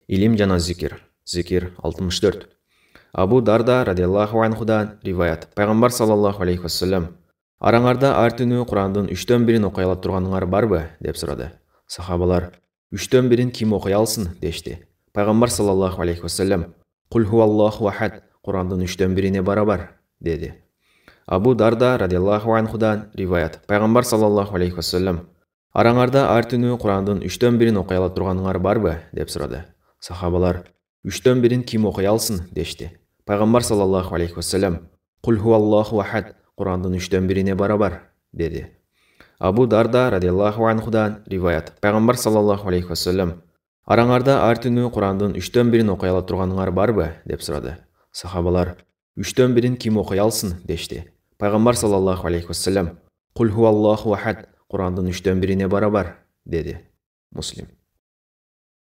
Илим жана зикир. Зикир 64. Абу Дарда радиаллаху анхудан риваят. Пайгамбар саллаллаху алейхи вассалам: "Араңарда ар түнү Курандын 3/1 окуй ала турганыңар барбы?" деп сурады. Сахабалар: "3/1 ким окуй алсын?" дешти. Пайгамбар саллаллаху алейхи вассалам: "Кул хуаллаху ахад" Курандын 3/1 барабар деди. Абу Дарда радиаллаху анхудан риваят. Пайгамбар саллаллаху алейхи вассалам: "Араңарда ар түнү Курандын 3/1 окуй ала турганыңар барбы?" деп сурады. Сахабалар: "3/1 ким окуй алсын?" дешти. Пайгамбар саллаллаху алейхи вассалам: "Кул хуаллаху ахад" Курандын 3/1 барабар деди. Абу Дарда радиаллаху анхудан риваят. Пайгамбар саллаллаху алейхи вассалам: "Араңарда ар түнү Курандын 3/1 окуй ала турганыңар барбы?" деп сурады. Сахабалар: "3/1 ким окуй алсын?" дешти. Пайгамбар саллаллаху алейхи вассалам: "Кул хуаллаху ахад" Курандын 3/1 барабар деди. Муслим.